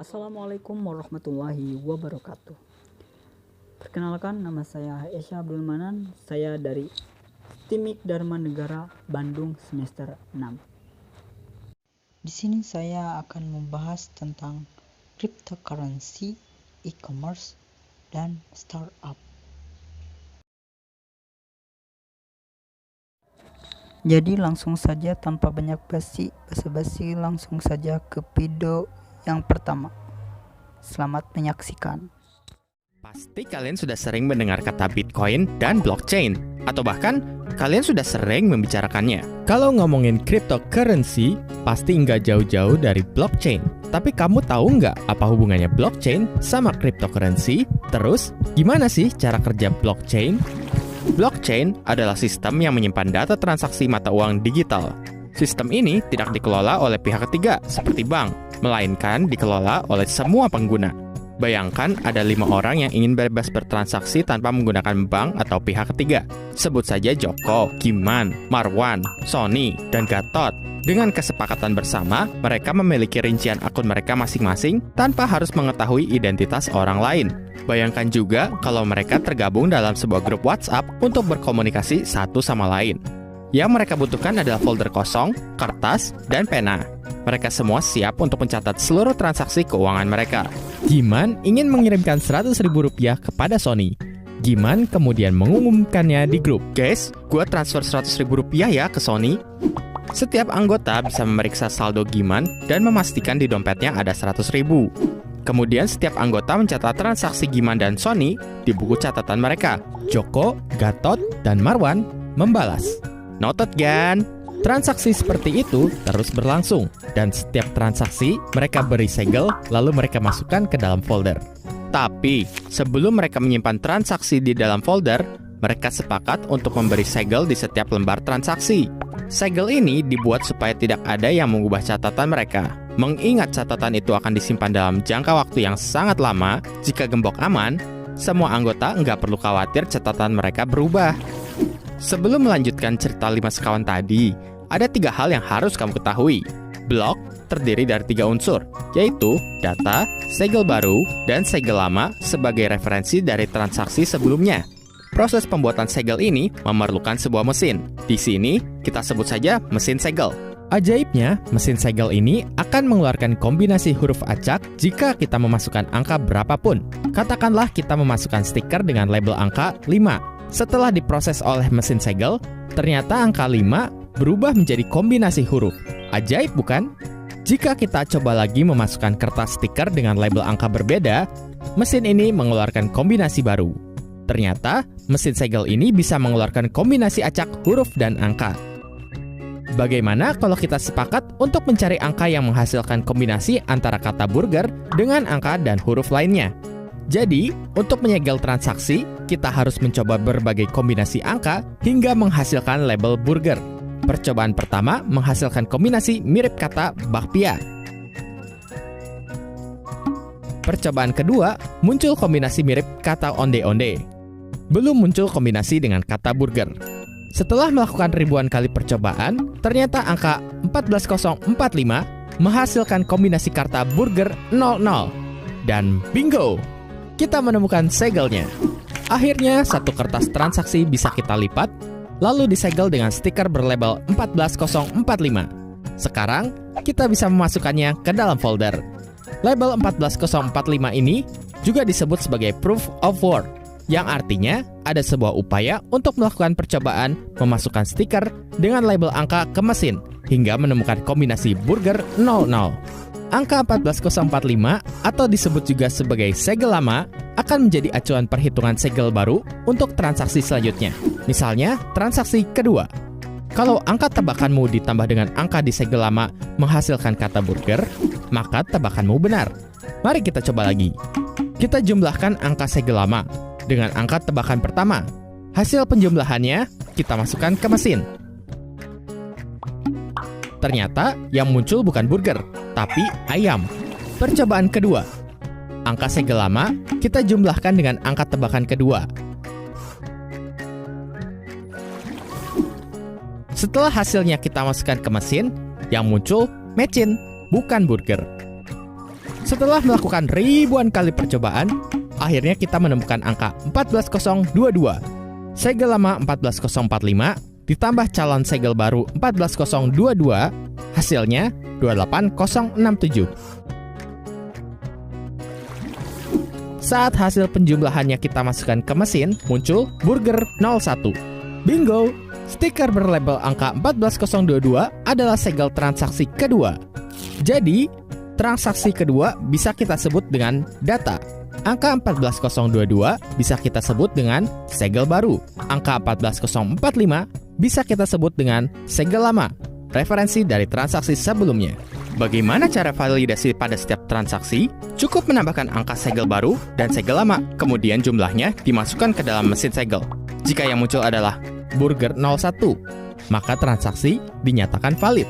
Assalamualaikum warahmatullahi wabarakatuh. Perkenalkan, nama saya Esya Abdul Manan. Saya dari Timik Dharma Negara Bandung semester 6. Di sini saya akan membahas tentang cryptocurrency, e-commerce, dan startup. Jadi langsung saja tanpa banyak basa-basi, langsung saja ke video yang pertama. Selamat menyaksikan. Pasti kalian sudah sering mendengar kata Bitcoin dan blockchain, atau bahkan kalian sudah sering membicarakannya. Kalau ngomongin cryptocurrency, pasti nggak jauh-jauh dari blockchain. Tapi kamu tahu nggak apa hubungannya blockchain sama cryptocurrency? Terus, gimana sih cara kerja blockchain? Blockchain adalah sistem yang menyimpan data transaksi mata uang digital. Sistem ini tidak dikelola oleh pihak ketiga seperti bank, melainkan dikelola oleh semua pengguna. Bayangkan ada 5 orang yang ingin bebas bertransaksi tanpa menggunakan bank atau pihak ketiga. Sebut saja Joko, Giman, Marwan, Sony, dan Gatot. Dengan kesepakatan bersama, mereka memiliki rincian akun mereka masing-masing tanpa harus mengetahui identitas orang lain. Bayangkan juga kalau mereka tergabung dalam sebuah grup WhatsApp untuk berkomunikasi satu sama lain. Yang mereka butuhkan adalah folder kosong, kertas, dan pena. Mereka semua siap untuk mencatat seluruh transaksi keuangan mereka. Giman ingin mengirimkan Rp100.000 kepada Sony. Giman kemudian mengumumkannya di grup. Guys, gua transfer Rp100.000 ya ke Sony. Setiap anggota bisa memeriksa saldo Giman dan memastikan di dompetnya ada Rp100.000. Kemudian setiap anggota mencatat transaksi Giman dan Sony di buku catatan mereka. Joko, Gatot, dan Marwan membalas. Noted kan? Transaksi seperti itu terus berlangsung, dan setiap transaksi mereka beri segel, lalu mereka masukkan ke dalam folder. Tapi, sebelum mereka menyimpan transaksi di dalam folder, mereka sepakat untuk memberi segel di setiap lembar transaksi. Segel ini dibuat supaya tidak ada yang mengubah catatan mereka. Mengingat catatan itu akan disimpan dalam jangka waktu yang sangat lama, jika gembok aman, semua anggota nggak perlu khawatir catatan mereka berubah. Sebelum melanjutkan cerita 5 sekawan tadi, ada 3 hal yang harus kamu ketahui. Blok terdiri dari 3 unsur, yaitu data, segel baru, dan segel lama sebagai referensi dari transaksi sebelumnya. Proses pembuatan segel ini memerlukan sebuah mesin. Di sini, kita sebut saja mesin segel. Ajaibnya, mesin segel ini akan mengeluarkan kombinasi huruf acak jika kita memasukkan angka berapapun. Katakanlah kita memasukkan stiker dengan label angka 5. Setelah diproses oleh mesin segel, ternyata angka 5 berubah menjadi kombinasi huruf. Ajaib bukan? Jika kita coba lagi memasukkan kertas stiker dengan label angka berbeda, mesin ini mengeluarkan kombinasi baru. Ternyata, mesin segel ini bisa mengeluarkan kombinasi acak huruf dan angka. Bagaimana kalau kita sepakat untuk mencari angka yang menghasilkan kombinasi antara kata burger dengan angka dan huruf lainnya? Jadi, untuk menyegel transaksi, kita harus mencoba berbagai kombinasi angka hingga menghasilkan label burger. Percobaan pertama menghasilkan kombinasi mirip kata bakpia. Percobaan kedua, muncul kombinasi mirip kata onde-onde. Belum muncul kombinasi dengan kata burger. Setelah melakukan ribuan kali percobaan, ternyata angka 14045 menghasilkan kombinasi kata burger 00. Dan bingo! Kita menemukan segelnya. Akhirnya, satu kertas transaksi bisa kita lipat, lalu disegel dengan stiker berlabel 14045. Sekarang, kita bisa memasukkannya ke dalam folder. Label 14045 ini juga disebut sebagai proof of work, yang artinya ada sebuah upaya untuk melakukan percobaan memasukkan stiker dengan label angka ke mesin, hingga menemukan kombinasi burger 00. Angka 14045 atau disebut juga sebagai segel lama akan menjadi acuan perhitungan segel baru untuk transaksi selanjutnya. Misalnya, transaksi kedua. Kalau angka tebakanmu ditambah dengan angka di segel lama menghasilkan kata burger, maka tebakanmu benar. Mari kita coba lagi. Kita jumlahkan angka segel lama dengan angka tebakan pertama. Hasil penjumlahannya kita masukkan ke mesin. Ternyata yang muncul bukan burger, tapi ayam. Percobaan kedua. Angka segel lama kita jumlahkan dengan angka tebakan kedua. Setelah hasilnya kita masukkan ke mesin, yang muncul mecin, bukan burger. Setelah melakukan ribuan kali percobaan, akhirnya kita menemukan angka 14022. Segel lama 14045 ditambah calon segel baru 14022, hasilnya 28067. Saat hasil penjumlahannya kita masukkan ke mesin, muncul Burger 01. Bingo! Stiker berlabel angka 14022 adalah segel transaksi kedua. Jadi, transaksi kedua bisa kita sebut dengan data. Angka 14022 bisa kita sebut dengan segel baru. Angka 14045 bisa kita sebut dengan segel lama, referensi dari transaksi sebelumnya. Bagaimana cara validasi pada setiap transaksi? Cukup menambahkan angka segel baru dan segel lama, kemudian jumlahnya dimasukkan ke dalam mesin segel. Jika yang muncul adalah Burger 01, maka transaksi dinyatakan valid.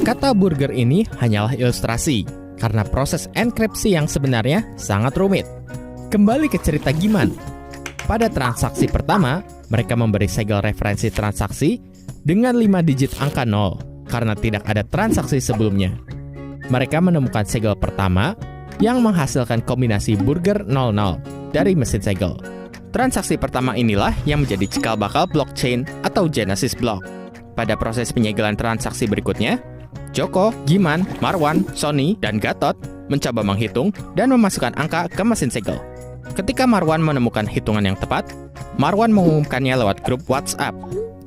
Kata burger ini hanyalah ilustrasi, karena proses enkripsi yang sebenarnya sangat rumit. Kembali ke cerita Giman. Pada transaksi pertama, mereka memberi segel referensi transaksi dengan 5 digit angka 0, karena tidak ada transaksi sebelumnya. Mereka menemukan segel pertama yang menghasilkan kombinasi burger 00 dari mesin segel. Transaksi pertama inilah yang menjadi cikal bakal blockchain atau Genesis block. Pada proses penyegelan transaksi berikutnya, Joko, Giman, Marwan, Sony, dan Gatot mencoba menghitung dan memasukkan angka ke mesin segel. Ketika Marwan menemukan hitungan yang tepat, Marwan mengumumkannya lewat grup WhatsApp.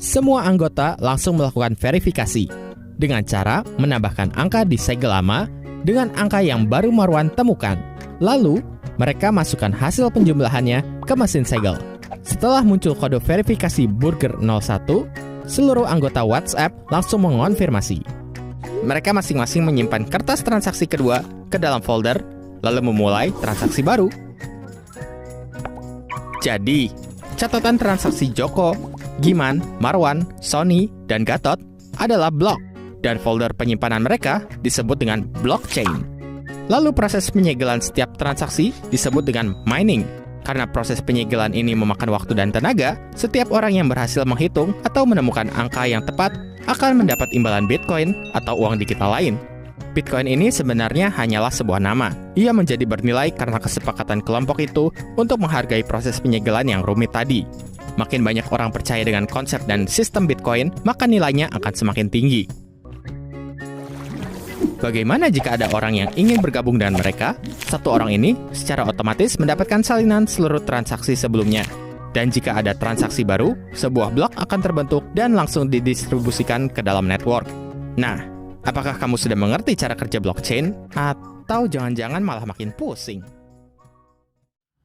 Semua anggota langsung melakukan verifikasi dengan cara menambahkan angka di segel lama dengan angka yang baru Marwan temukan. Lalu, mereka masukkan hasil penjumlahannya ke mesin segel. Setelah muncul kode verifikasi Burger 01, seluruh anggota WhatsApp langsung mengonfirmasi. Mereka masing-masing menyimpan kertas transaksi kedua ke dalam folder, lalu memulai transaksi baru. Jadi, catatan transaksi Joko, Giman, Marwan, Sony, dan Gatot adalah blok, dan folder penyimpanan mereka disebut dengan blockchain. Lalu proses penyegelan setiap transaksi disebut dengan mining. Karena proses penyegelan ini memakan waktu dan tenaga, setiap orang yang berhasil menghitung atau menemukan angka yang tepat akan mendapat imbalan Bitcoin atau uang digital lain. Bitcoin ini sebenarnya hanyalah sebuah nama. Ia menjadi bernilai karena kesepakatan kelompok itu untuk menghargai proses penyegelan yang rumit tadi. Makin banyak orang percaya dengan konsep dan sistem Bitcoin, maka nilainya akan semakin tinggi. Bagaimana jika ada orang yang ingin bergabung dengan mereka? Satu orang ini secara otomatis mendapatkan salinan seluruh transaksi sebelumnya. Dan jika ada transaksi baru, sebuah blok akan terbentuk dan langsung didistribusikan ke dalam network. Nah, apakah kamu sudah mengerti cara kerja blockchain? Atau jangan-jangan malah makin pusing?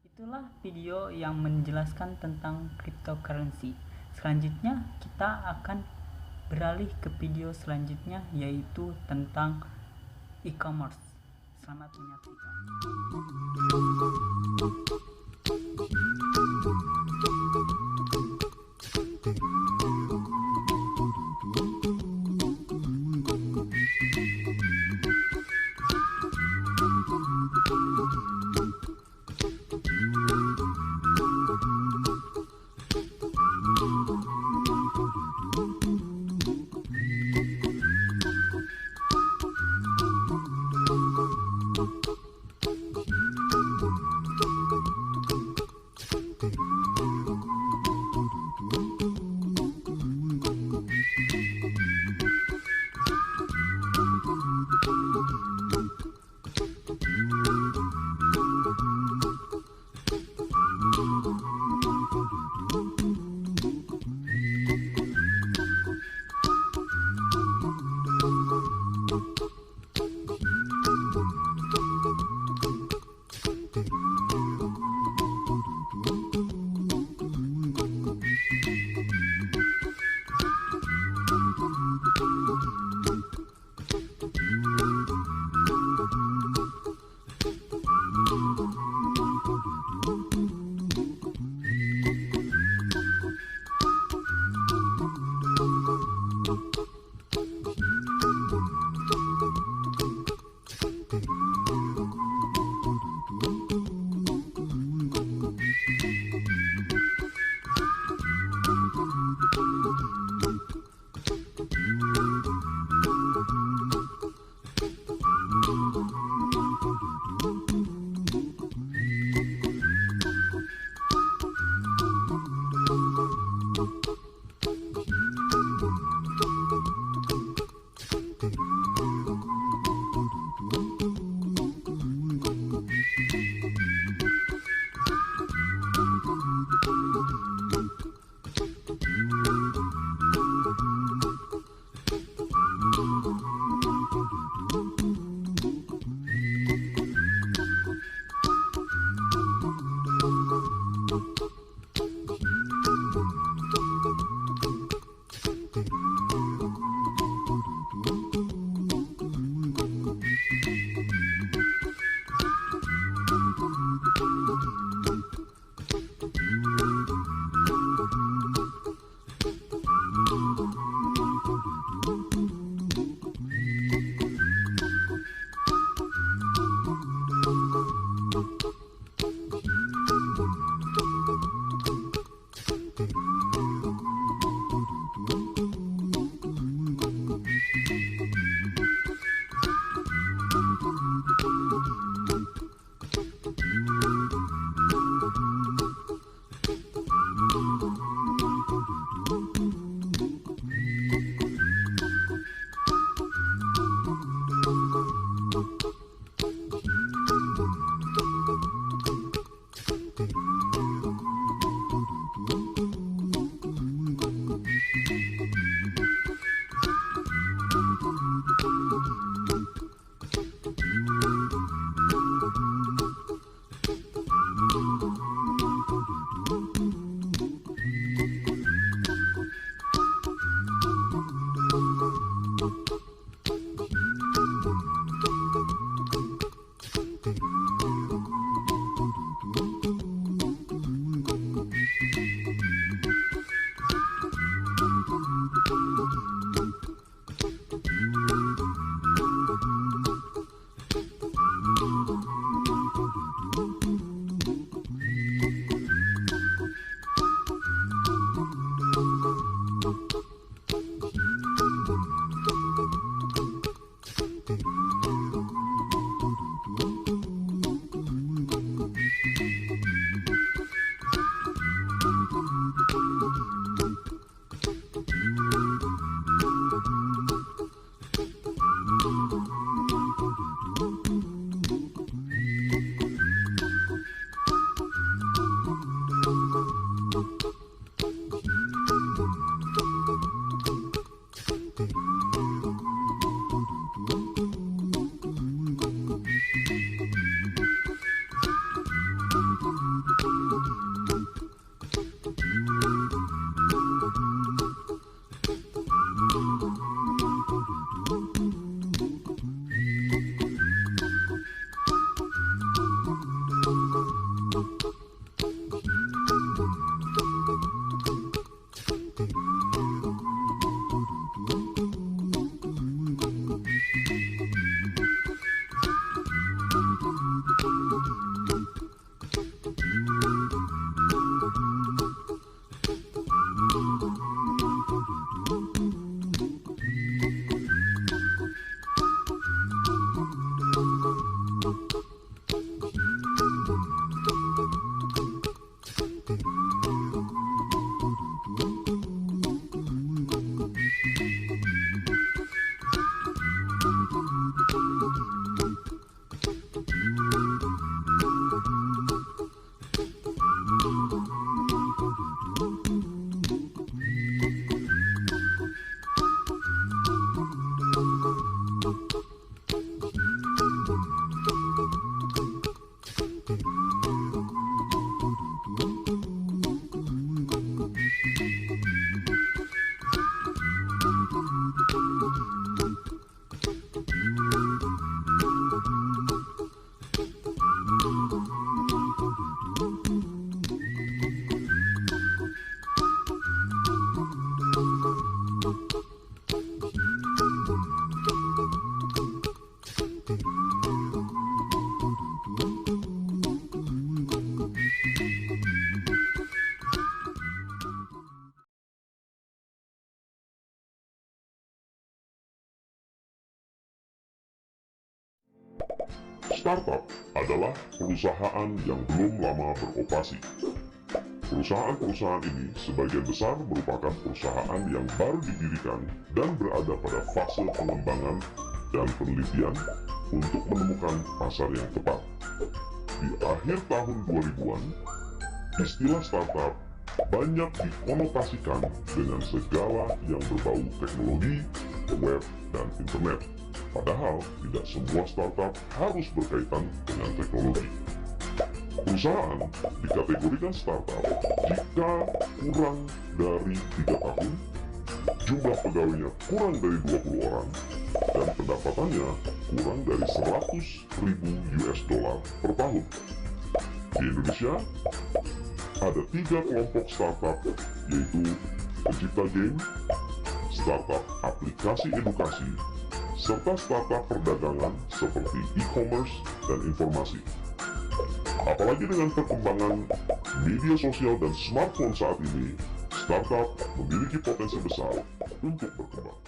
Itulah video yang menjelaskan tentang cryptocurrency. Selanjutnya kita akan beralih ke video selanjutnya, yaitu tentang e-commerce. Selamat menyaksikan. Startup adalah perusahaan yang belum lama beroperasi. Perusahaan-perusahaan ini sebagian besar merupakan perusahaan yang baru didirikan dan berada pada fase pengembangan dan penelitian untuk menemukan pasar yang tepat. Di akhir tahun 2000-an, istilah startup banyak dikonotasikan dengan segala yang berbau teknologi, web, dan internet. Padahal tidak semua startup harus berkaitan dengan teknologi. Perusahaan dikategorikan startup jika kurang dari 3 tahun jumlah pegawainya kurang dari 20 orang, dan pendapatannya kurang dari 100.000 US dollar per tahun. Di Indonesia, ada 3 kelompok startup, yaitu pencipta game, startup aplikasi edukasi, serta startup perdagangan seperti e-commerce dan informasi. Apalagi dengan perkembangan media sosial dan smartphone saat ini, startup memiliki potensi besar untuk berkembang.